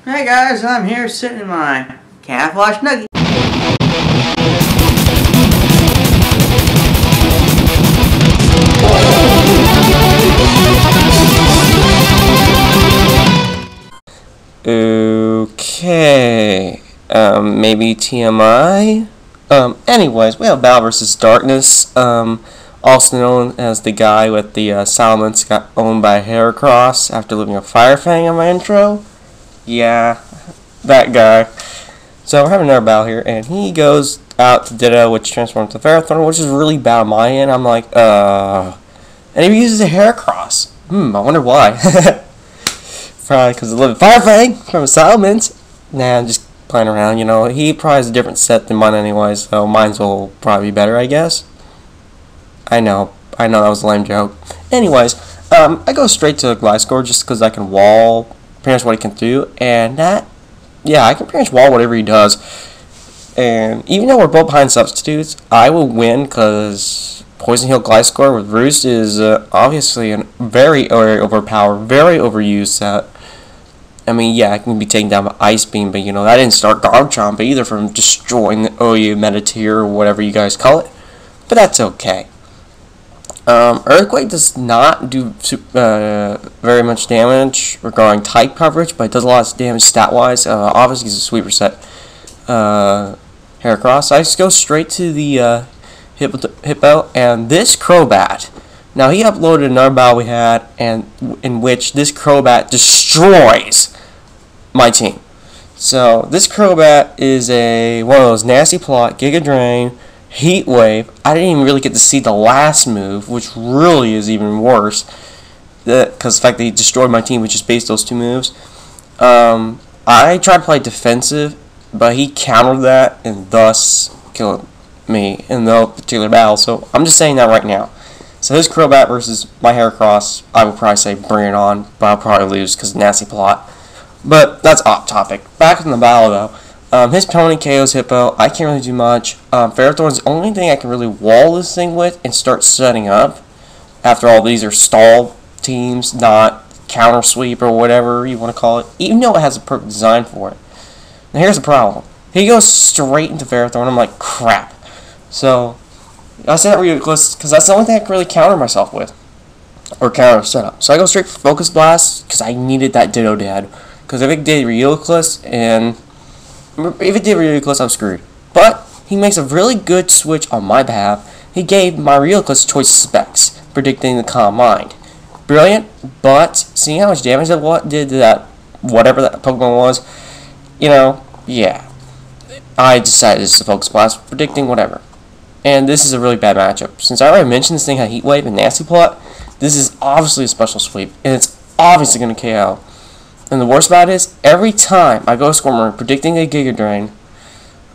Hey guys, I'm here sitting in my camouflage nugget. Okay, maybe TMI? Anyways, we have Battle versus Darkness, also known as the guy with the Salamence got owned by Heracross after leaving a Fire Fang in my intro. Yeah, that guy. So we're having another battle here, and he goes out to Ditto, which transforms to Ferrothorn, which is really bad on my end. I'm like, and he uses a Heracross. I wonder why. Probably because of the Fire Fang from Salamence. Nah, I'm just playing around, you know. He probably has a different set than mine anyway, so mine's will probably be better, I guess. I know that was a lame joke. Anyways, I go straight to Gliscor just because I can wall pretty much what he can do, and that, yeah, I can pretty much wall whatever he does. And even though we're both behind substitutes, I will win because Poison Heal Gliscor with Roost is obviously a very overpowered, very overused set. I mean, yeah, I can be taken down by Ice Beam, but you know, that didn't start Garchomp either from destroying the OU Mediteer or whatever you guys call it. But that's okay. Earthquake does not do very much damage regarding type coverage, but it does a lot of damage stat-wise. Obviously, it's a sweeper set. Heracross. I just go straight to the Hippo, and this Crobat. Now, he uploaded another battle we had, and in which this Crobat destroys my team. So, this Crobat is one of those nasty plot, Giga Drain, Heat Wave. I didn't even really get to see the last move, which really is even worse, because the fact that he destroyed my team, which is based those two moves. I tried to play defensive, but he countered that and thus killed me in the particular battle. So I'm just saying that right now. So his Crobat versus my Heracross, I would probably say bring it on, but I'll probably lose because nasty plot. But that's off topic. Back in the battle though, his pony KOs Hippo. I can't really do much. Ferrothorn's the only thing I can really wall this thing with and start setting up. After all, these are stall teams, not counter sweep or whatever you want to call it. Even though it has a perk designed for it. Now here's the problem. He goes straight into Ferrothorn. I'm like, crap. So I say that ridiculous because that's the only thing I can really counter myself with. Or counter setup. So I go straight for Focus Blast because I needed that Ditto dead. Because if it did Ridiculous, I'm screwed. But he makes a really good switch on my behalf. He gave my Ridiculous choice specs, predicting the Calm Mind. Brilliant, but seeing how much damage that did to that whatever that Pokemon was, you know, yeah. I decided it's a Focus Blast, predicting whatever. And this is a really bad matchup. Since I already mentioned this thing had Heat Wave and Nasty Plot, this is obviously a special sweep, and it's obviously going to KO. And the worst about it is, every time I go Squirmer predicting a Giga Drain,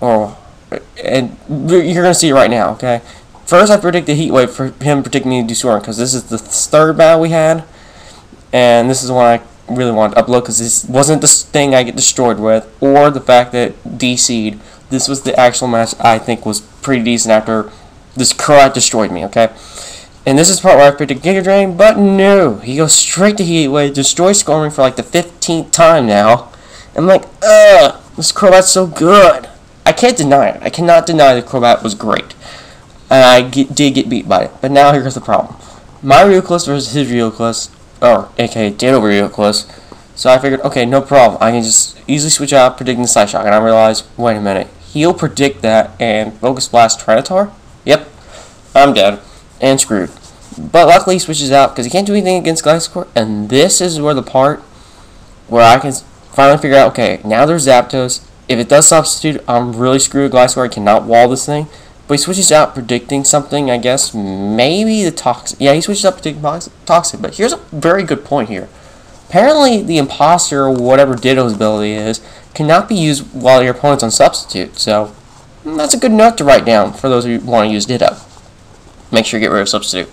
and you're going to see it right now, okay? First I predicted Heat Wave for him predicting me to do Swarm, because this is the third battle we had, and this is one I really wanted to upload, because this wasn't the thing I get destroyed with, or the fact that DC'd. This was the actual match I think was pretty decent after this Crobat destroyed me, okay? And this is the part where I predicted Giga Drain, but no, he goes straight to Heat Wave, destroys Scorming for like the 15th time now. I'm like, ugh, this Crobat's so good. I can't deny it. I cannot deny that Crobat was great. And I did get beat by it. But now here's the problem. My Ridiculous versus his Ridiculous, or aka Ditto Ridiculous. So I figured, okay, no problem. I can just easily switch out predicting the Side Shock. And I realized, wait a minute. He'll predict that and Focus Blast Tyranitar? Yep. I'm dead. And screwed. But luckily he switches out because he can't do anything against Gliscor. And this is where the part where I can finally figure out, okay, now there's Zapdos. If it does substitute, I'm really screwed with Gliscor. I cannot wall this thing. But he switches out predicting something, I guess, maybe the Toxic. Yeah, he switches out predicting Toxic. But here's a very good point here. Apparently, the Imposter, or whatever Ditto's ability is, cannot be used while your opponent's on substitute. So, that's a good note to write down for those who want to use Ditto. Make sure you get rid of substitute.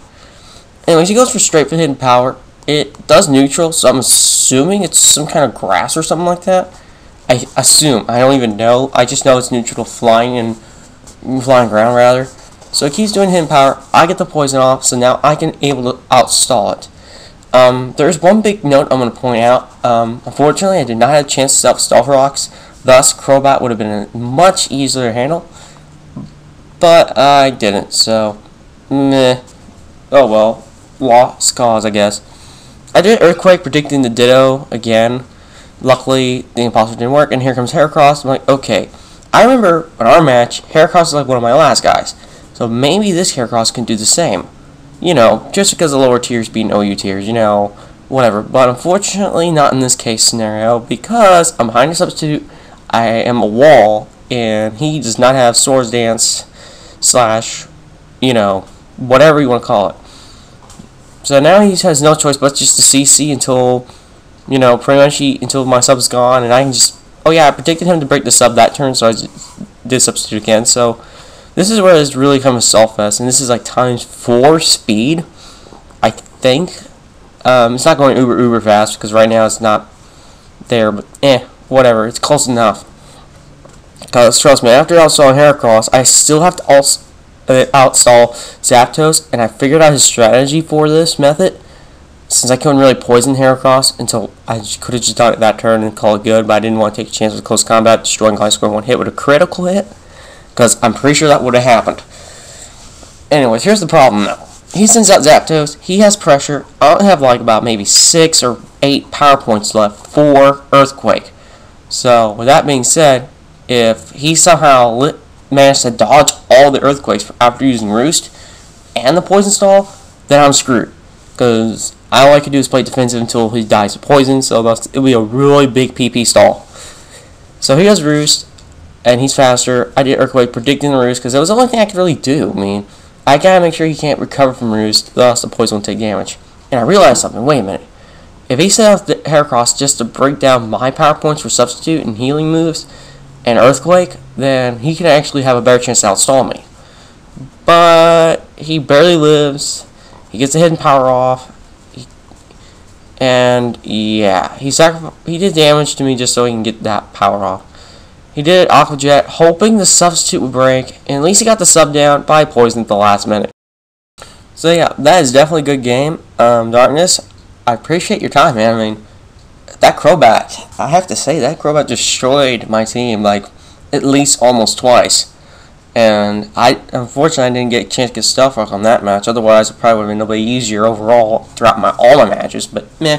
Anyways, he goes for straight for hidden power. It does neutral, so I'm assuming it's some kind of grass or something like that. I assume. I don't even know. I just know it's neutral to flying ground rather. So it keeps doing hidden power. I get the poison off, so now I can able to outstall it. There's one big note I'm going to point out. Unfortunately, I did not have a chance to set up Stealth Rocks. Thus, Crobat would have been a much easier to handle. But I didn't, so meh. Oh well. Lost cause, I guess. I did Earthquake predicting the Ditto again. Luckily, the imposter didn't work, and here comes Heracross. I'm like, okay. I remember in our match, Heracross is like one of my last guys. So maybe this Heracross can do the same. You know, just because the lower tiers beat OU tiers, you know, whatever. But unfortunately, not in this case scenario, because I'm behind a substitute, I am a wall, and he does not have Swords Dance / you know, whatever you want to call it. So now he has no choice but just to CC until, you know, pretty much until my sub is gone, and I can just, oh yeah, I predicted him to break the sub that turn, so I just did substitute again. So this is where it's really come to Selfest, and this is like ×4 speed, I think. It's not going uber fast, because right now it's not there, but whatever, it's close enough. Because trust me, after outstalling Heracross, I still have to outstall Zapdos, and I figured out his strategy for this method, since I couldn't really poison Heracross until I could have just done it that turn and call it good, but I didn't want to take a chance with close combat, destroying Gliscor one hit with a critical hit. Because I'm pretty sure that would have happened. Anyways, here's the problem though. He sends out Zapdos. He has pressure. I don't have like about maybe 6 or 8 power points left for Earthquake. So, with that being said, if he somehow managed to dodge all the Earthquakes after using Roost and the Poison Stall, then I'm screwed. Because all I can do is play defensive until he dies of poison, so it'll be a really big PP stall. So he has Roost, and he's faster. I did Earthquake predicting the Roost because that was the only thing I could really do. I mean, I gotta make sure he can't recover from Roost, thus the poison won't take damage. And I realized something. Wait a minute. If he set out the Heracross just to break down my power points for substitute and healing moves and Earthquake, then he can actually have a better chance to outstall me. But he barely lives. He gets the hidden power off. And yeah, he did damage to me just so he can get that power off. He did Aqua Jet, hoping the substitute would break, and at least he got the sub down by poison at the last minute. So yeah, that is definitely a good game. Darkness, I appreciate your time, man. I mean, that Crobat, I have to say, that Crobat destroyed my team, like, at least almost twice. And unfortunately, I didn't get a chance to get Stealth Rock on that match. Otherwise, it probably would have been a little bit easier overall throughout all my matches. But meh,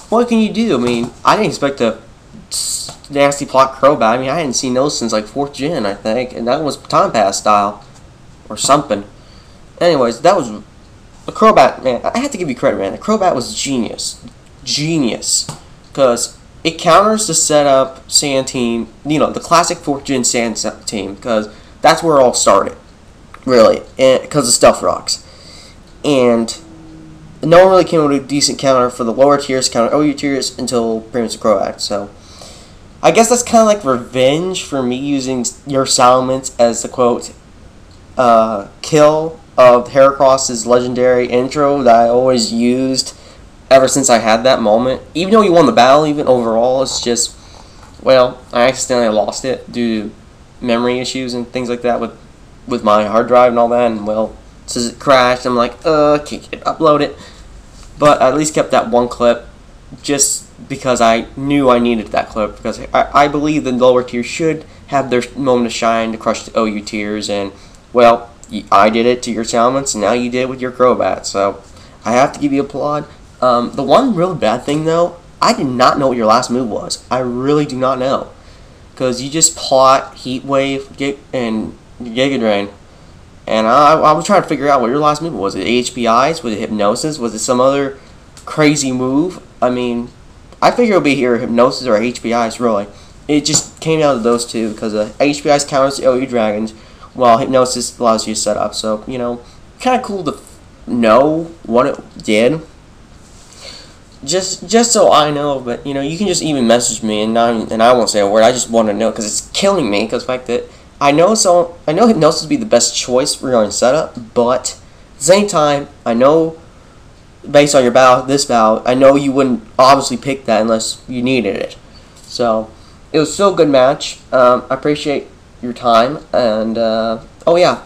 what can you do? I mean, I didn't expect a nasty plot Crobat. I mean, I hadn't seen those since like 4th gen, I think, and that was Time Pass style or something. Anyways, that was a Crobat, man. I have to give you credit, man. The Crobat was genius, because it counters the setup Sand team, you know, the classic 4th gen Sand team, because that's where it all started, really, because of Stealth Rocks. And no one really came with a decent counter for the lower tiers, counter OU tiers, until pretty much the Crobat. So I guess that's kind of like revenge for me using your Salamence as the quote kill of Heracross's legendary intro that I always used ever since I had that moment. Even though you won the battle, even overall, it's just, well, I accidentally lost it due to memory issues and things like that with my hard drive and all that, and well, since it crashed, I'm like, can't upload it. But I at least kept that one clip just because I knew I needed that clip, because I believe the lower tiers should have their moment to shine to crush the OU tiers, and well, I did it to your Salamence, and now you did it with your Crobat, so I have to give you applaud. The one real bad thing though, I did not know what your last move was. I really do not know, because you just plot Heat Wave and Giga Drain, and I was trying to figure out what your last move was. Was it HPIs? Was it Hypnosis? Was it some other crazy move? I mean, I figured it would be either Hypnosis or HPIs, really. It just came out of those two, because HPIs counters the OU Dragons, while Hypnosis allows you to set up. So, you know, kind of cool to know what it did. Just so I know, but, you know, you can just even message me, and I won't say a word. I just want to know, because it's killing me, because the fact that I know Hypnosis would be the best choice regarding setup, but at the same time, I know, based on your this battle, I know you wouldn't obviously pick that unless you needed it. So, it was still a good match. I appreciate your time, and, oh yeah,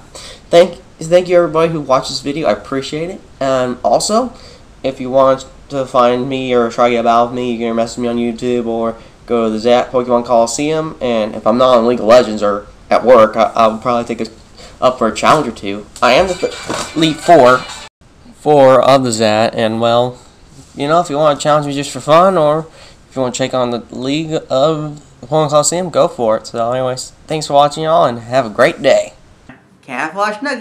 thank you everybody who watched this video. I appreciate it. And also, if you want to find me or try to get a battle with me, you can message me on YouTube or go to the Zat Pokemon Coliseum. And if I'm not on League of Legends or at work, I'll probably take it up for a challenge or two. I am the Elite Four of the Zat, and well, you know, if you want to challenge me just for fun, or if you want to take on the League of the Pokemon Coliseum, go for it. So anyways, thanks for watching, y'all, and have a great day. Camouflage Nugget.